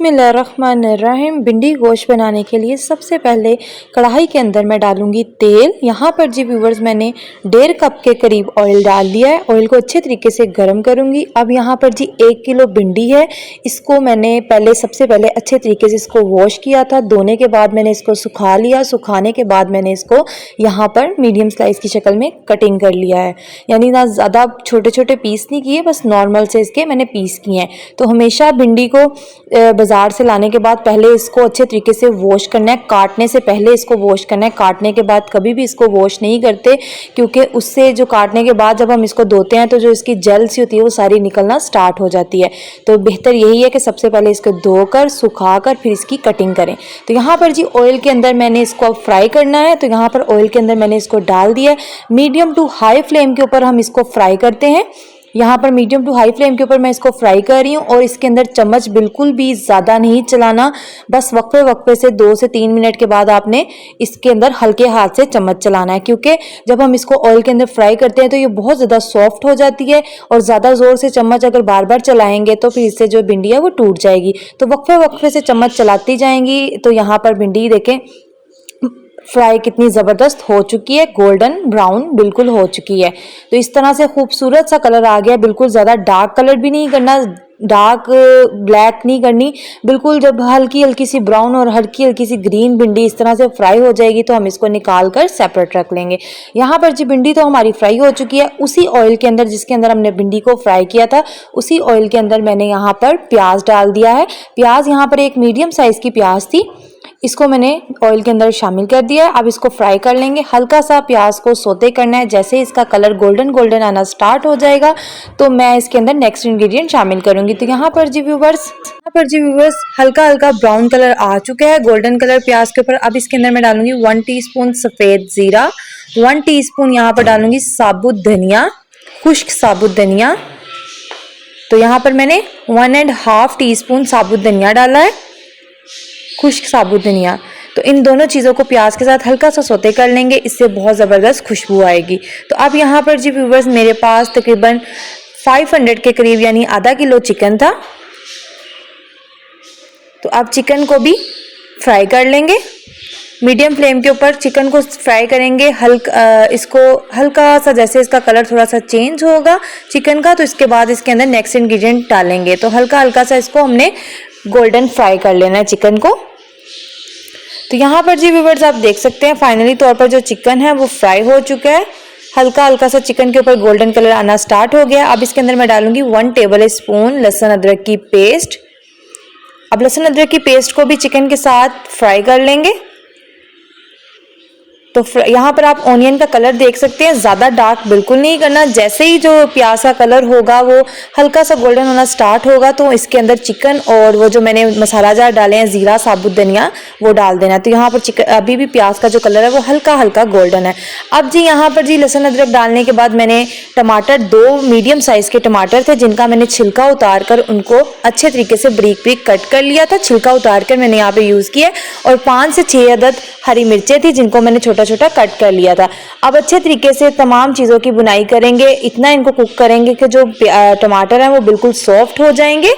बिस्मिल्लाहिर्रहमानिर्रहीम। भिंडी गोश्त बनाने के लिए सबसे पहले कढ़ाई के अंदर मैं डालूंगी तेल। यहाँ पर जी व्यूवर्स मैंने 1.5 कप के करीब ऑयल डाल दिया है। ऑयल को अच्छे तरीके से गर्म करूंगी। अब यहाँ पर जी 1 किलो भिंडी है, इसको मैंने सबसे पहले अच्छे तरीके से इसको वॉश किया था। धोने के बाद मैंने इसको सुखा लिया। सुखाने के बाद मैंने इसको यहाँ पर मीडियम स्लाइस की शक्ल में कटिंग कर लिया है, यानी ना ज़्यादा छोटे छोटे पीस नहीं किए, बस नॉर्मल से इसके मैंने पीस किए हैं। तो हमेशा भिंडी को बाज़ार से लाने के बाद पहले इसको अच्छे तरीके से वॉश करना है। काटने से पहले इसको वॉश करना है। काटने के बाद कभी भी इसको वॉश नहीं करते, क्योंकि उससे जो काटने के बाद जब हम इसको धोते हैं तो जो इसकी जल सी होती है वो सारी निकलना स्टार्ट हो जाती है। तो बेहतर यही है कि सबसे पहले इसको धोकर सुखाकर फिर इसकी कटिंग करें। तो यहाँ पर जी ऑयल के अंदर मैंने इसको फ्राई करना है। तो यहाँ पर ऑयल के अंदर मैंने इसको डाल दिया है। मीडियम टू हाई फ्लेम के ऊपर हम इसको फ्राई करते हैं। यहाँ पर मीडियम टू हाई फ्लेम के ऊपर मैं इसको फ्राई कर रही हूँ। और इसके अंदर चम्मच बिल्कुल भी ज़्यादा नहीं चलाना, बस वक्फे वक्फे से 2 से 3 मिनट के बाद आपने इसके अंदर हल्के हाथ से चम्मच चलाना है, क्योंकि जब हम इसको ऑयल के अंदर फ्राई करते हैं तो ये बहुत ज़्यादा सॉफ्ट हो जाती है। और ज़्यादा ज़ोर से चम्मच अगर बार बार चलाएंगे तो फिर इससे जो भिंडी है वो टूट जाएगी। तो वक्फे वक्फे से चम्मच चलाती जाएंगी। तो यहाँ पर भिंडी देखें फ्राई कितनी ज़बरदस्त हो चुकी है, गोल्डन ब्राउन बिल्कुल हो चुकी है। तो इस तरह से खूबसूरत सा कलर आ गया। बिल्कुल ज़्यादा डार्क कलर भी नहीं करना, डार्क ब्लैक नहीं करनी, बिल्कुल जब हल्की हल्की सी ब्राउन और हल्की हल्की सी ग्रीन भिंडी इस तरह से फ्राई हो जाएगी तो हम इसको निकाल कर सेपरेट रख लेंगे। यहाँ पर जी भिंडी तो हमारी फ्राई हो चुकी है। उसी ऑयल के अंदर जिसके अंदर हमने भिंडी को फ्राई किया था, उसी ऑयल के अंदर मैंने यहाँ पर प्याज डाल दिया है। प्याज यहाँ पर एक मीडियम साइज़ की प्याज थी, इसको मैंने ऑयल के अंदर शामिल कर दिया है। अब इसको फ्राई कर लेंगे। हल्का सा प्याज को सोते करना है। जैसे इसका कलर गोल्डन गोल्डन आना स्टार्ट हो जाएगा तो मैं इसके अंदर नेक्स्ट इंग्रेडिएंट शामिल करूंगी। तो यहाँ पर जी व्यूवर्स हल्का हल्का ब्राउन कलर आ चुका है, गोल्डन कलर प्याज के ऊपर। अब इसके अंदर मैं डालूंगी 1 टीस्पून सफ़ेद ज़ीरा, 1 टीस्पून यहाँ पर डालूंगी साबुत धनिया, खुश्क साबुत धनिया। तो यहाँ पर मैंने 1.5 टीस्पून साबुत धनिया डाला है, खुश्क साबुत धनिया। तो इन दोनों चीज़ों को प्याज के साथ हल्का सा सोते कर लेंगे, इससे बहुत ज़बरदस्त खुशबू आएगी। तो अब यहाँ पर जी व्यूवर्स मेरे पास तकरीबन 500 के करीब यानी आधा किलो चिकन था। तो अब चिकन को भी फ्राई कर लेंगे। मीडियम फ्लेम के ऊपर चिकन को फ्राई करेंगे। इसको हल्का सा जैसे इसका कलर थोड़ा सा चेंज होगा चिकन का, तो इसके बाद इसके अंदर नेक्स्ट इंग्रेडिएंट डालेंगे। तो हल्का हल्का सा इसको हमने गोल्डन फ्राई कर लेना है चिकन को। तो यहाँ पर जी व्यूवर्स आप देख सकते हैं फाइनली तौर पर जो चिकन है वो फ्राई हो चुका है। हल्का हल्का सा चिकन के ऊपर गोल्डन कलर आना स्टार्ट हो गया। अब इसके अंदर मैं डालूंगी 1 टेबल स्पून लहसुन अदरक की पेस्ट। अब लहसुन अदरक की पेस्ट को भी चिकन के साथ फ्राई कर लेंगे। तो यहाँ पर आप ऑनियन का कलर देख सकते हैं, ज़्यादा डार्क बिल्कुल नहीं करना। जैसे ही जो प्याज का कलर होगा वो हल्का सा गोल्डन होना स्टार्ट होगा तो इसके अंदर चिकन और वो जो मैंने मसाला जार डाले हैं ज़ीरा साबुत धनिया वो डाल देना। तो यहाँ पर चिकन अभी भी प्याज का जो कलर है वो हल्का हल्का गोल्डन है। अब जी यहाँ पर जी लहसुन अदरक डालने के बाद मैंने टमाटर 2 मीडियम साइज़ के टमाटर थे जिनका मैंने छिलका उतार कर उनको अच्छे तरीके से ब्रीक ब्रीक कट कर लिया था। छिलका उतार कर मैंने यहाँ पर यूज़ किया। और 5 से 6 अदद हरी मिर्चें थी जिनको मैंने छोटा छोटा कट कर लिया था। अब अच्छे तरीके से तमाम चीज़ों की बुनाई करेंगे। इतना इनको कुक करेंगे कि जो टमाटर हैं वो बिल्कुल सॉफ्ट हो जाएंगे।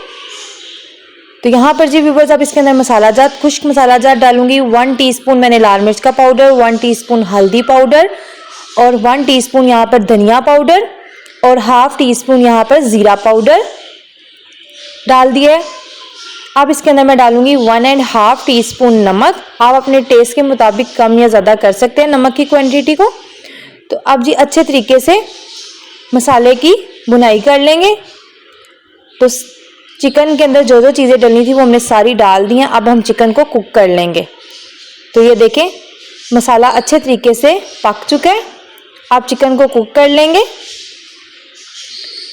तो यहाँ पर जी व्यूवर्स अब इसके अंदर मसाला जात खुश्क मसाला जात डालूंगी। 1 टीस्पून मैंने लाल मिर्च का पाउडर, 1 टीस्पून हल्दी पाउडर और 1 टीस्पून यहाँ पर धनिया पाउडर और 1/2 टीस्पून यहाँ पर ज़ीरा पाउडर डाल दिया है। अब इसके अंदर मैं डालूंगी 1.5 टीस्पून नमक। आप अपने टेस्ट के मुताबिक कम या ज़्यादा कर सकते हैं नमक की क्वांटिटी को। तो अब जी अच्छे तरीके से मसाले की बुनाई कर लेंगे। तो चिकन के अंदर जो जो चीज़ें डलनी थी वो हमने सारी डाल दी हैं। अब हम चिकन को कुक कर लेंगे। तो ये देखें मसाला अच्छे तरीके से पक चुका है। आप चिकन को कुक कर लेंगे।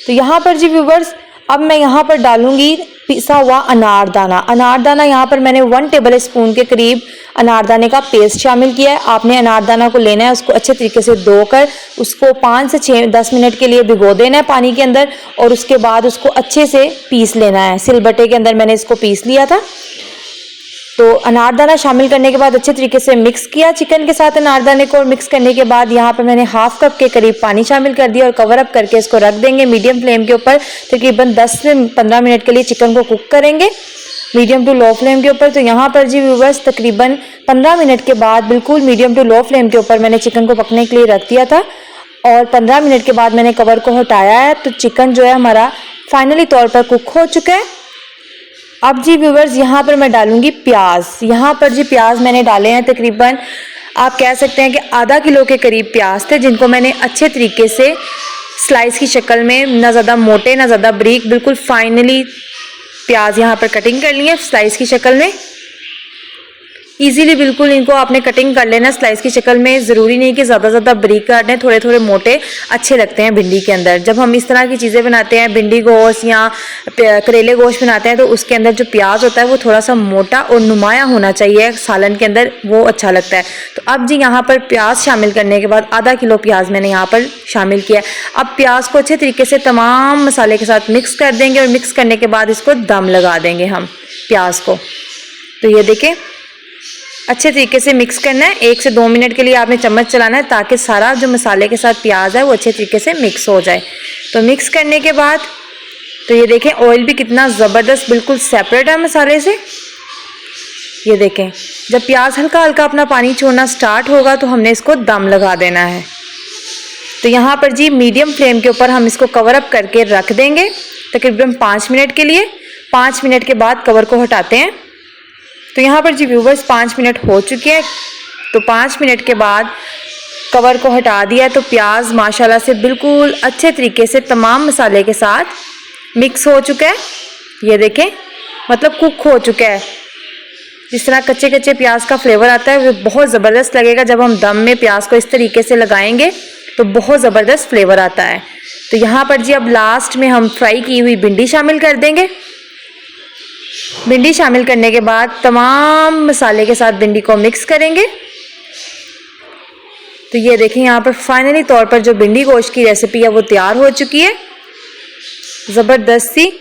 तो यहाँ पर जी व्यूवर्स अब मैं यहाँ पर डालूंगी पिसा हुआ अनारदाना। अनारदाना यहाँ पर मैंने 1 टेबल स्पून के करीब अनारदाने का पेस्ट शामिल किया है। आपने अनारदाना को लेना है, उसको अच्छे तरीके से धोकर उसको 5 से 10 मिनट के लिए भिगो देना है पानी के अंदर। और उसके बाद उसको अच्छे से पीस लेना है। सिलबट्टे के अंदर मैंने इसको पीस लिया था। तो अनारदाना शामिल करने के बाद अच्छे तरीके से मिक्स किया चिकन के साथ अनारदाने को। और मिक्स करने के बाद यहाँ पर मैंने 1/2 कप के करीब पानी शामिल कर दिया और कवर अप करके इसको रख देंगे मीडियम फ्लेम के ऊपर। तकरीबन 10 से 15 मिनट के लिए चिकन को कुक करेंगे। मीडियम टू लो फ्लेम के ऊपर। तो यहाँ पर जी व्यूवर्स तकरीबन 15 मिनट के बाद बिल्कुल मीडियम टू लो फ्लेम के ऊपर मैंने चिकन को पकने के लिए रख दिया था और 15 मिनट के बाद मैंने कवर को हटाया है। तो चिकन जो है हमारा फाइनली तौर पर कुक हो चुका है। अब जी व्यूवर्स यहाँ पर मैं डालूंगी प्याज। यहाँ पर जी प्याज मैंने डाले हैं तकरीबन आप कह सकते हैं कि आधा किलो के करीब प्याज थे, जिनको मैंने अच्छे तरीके से स्लाइस की शक्ल में, ना ज़्यादा मोटे ना ज़्यादा बारीक, बिल्कुल फाइनली प्याज यहाँ पर कटिंग कर ली है स्लाइस की शक्ल में। इजीली बिल्कुल इनको आपने कटिंग कर लेना स्लाइस की शक्ल में। ज़रूरी नहीं कि ज़्यादा बारीक काटने, थोड़े थोड़े मोटे अच्छे लगते हैं भिंडी के अंदर। जब हम इस तरह की चीज़ें बनाते हैं, भिंडी गोश्त या करेले गोश्त बनाते हैं, तो उसके अंदर जो प्याज होता है वो थोड़ा सा मोटा और नुमाया होना चाहिए सालन के अंदर, वो अच्छा लगता है। तो अब जी यहाँ पर प्याज शामिल करने के बाद आधा किलो प्याज मैंने यहाँ पर शामिल किया। अब प्याज को अच्छे तरीके से तमाम मसाले के साथ मिक्स कर देंगे और मिक्स करने के बाद इसको दम लगा देंगे हम प्याज को। तो ये देखें अच्छे तरीके से मिक्स करना है। 1 से 2 मिनट के लिए आपने चम्मच चलाना है ताकि सारा जो मसाले के साथ प्याज है वो अच्छे तरीके से मिक्स हो जाए। तो मिक्स करने के बाद तो ये देखें ऑयल भी कितना ज़बरदस्त बिल्कुल सेपरेट है मसाले से। ये देखें जब प्याज हल्का हल्का अपना पानी छोड़ना स्टार्ट होगा तो हमने इसको दम लगा देना है। तो यहाँ पर जी मीडियम फ्लेम के ऊपर हम इसको कवर अप करके रख देंगे तकरीबन 5 मिनट के लिए। 5 मिनट के बाद कवर को हटाते हैं। तो यहाँ पर जी व्यूवर्स 5 मिनट हो चुके हैं। तो 5 मिनट के बाद कवर को हटा दिया तो प्याज माशाल्लाह से बिल्कुल अच्छे तरीके से तमाम मसाले के साथ मिक्स हो चुका है। ये देखें मतलब कुक हो चुका है। जिस तरह कच्चे कच्चे प्याज का फ्लेवर आता है वो बहुत ज़बरदस्त लगेगा जब हम दम में प्याज को इस तरीके से लगाएंगे तो बहुत ज़बरदस्त फ्लेवर आता है। तो यहाँ पर जी अब लास्ट में हम फ्राई की हुई भिंडी शामिल कर देंगे। भिंडी शामिल करने के बाद तमाम मसाले के साथ भिंडी को मिक्स करेंगे। तो ये देखें यहाँ पर फाइनली तौर पर जो भिंडी गोश्त की रेसिपी है वो तैयार हो चुकी है ज़बरदस्त सी।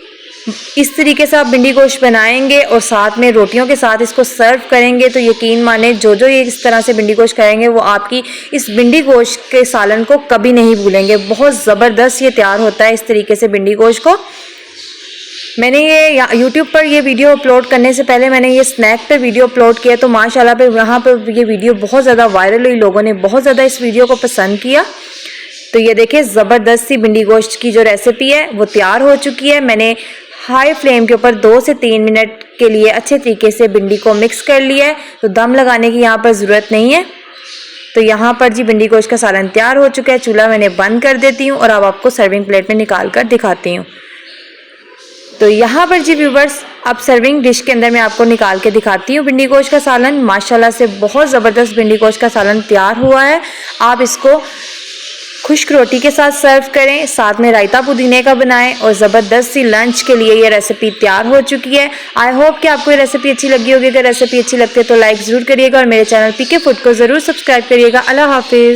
इस तरीके से आप भिंडी गोश्त बनाएंगे और साथ में रोटियों के साथ इसको सर्व करेंगे तो यकीन माने जो ये इस तरह से भिंडी गोश्त खाएंगे वो आपकी इस भिंडी गोश्त के सालन को कभी नहीं भूलेंगे। बहुत ज़बरदस्त ये तैयार होता है इस तरीके से भिंडी गोश्त को। मैंने ये YouTube पर ये वीडियो अपलोड करने से पहले मैंने ये स्नैक पे वीडियो अपलोड किया तो माशाल्लाह पे यहाँ पर ये वीडियो बहुत ज़्यादा वायरल हुई, लोगों ने बहुत ज़्यादा इस वीडियो को पसंद किया। तो ये देखिए ज़बरदस्त सी भिंडी गोश्त की जो रेसिपी है वो तैयार हो चुकी है। मैंने हाई फ्लेम के ऊपर 2 से 3 मिनट के लिए अच्छे तरीके से भिंडी को मिक्स कर लिया है। तो दम लगाने की यहाँ पर ज़रूरत नहीं है। तो यहाँ पर जी भिंडी गोश्त का सालन तैयार हो चुका है। चूल्हा मैंने बंद कर देती हूँ और अब आपको सर्विंग प्लेट में निकाल कर दिखाती हूँ। तो यहाँ पर जी व्यूवर्स अब सर्विंग डिश के अंदर मैं आपको निकाल के दिखाती हूँ भिंडी गोश्त का सालन। माशाल्लाह से बहुत ज़बरदस्त भिंडी गोश्त का सालन तैयार हुआ है। आप इसको खुश्क रोटी के साथ सर्व करें, साथ में रायता पुदीने का बनाएं और ज़बरदस्त सी लंच के लिए ये रेसिपी तैयार हो चुकी है। आई होप कि आपको ये रेसिपी अच्छी लगी होगी। अगर रेसिपी अच्छी लगती है तो लाइक ज़रूर करिएगा और मेरे चैनल पीके फूड को ज़रूर सब्सक्राइब करिएगा। अल्लाह हाफिज़।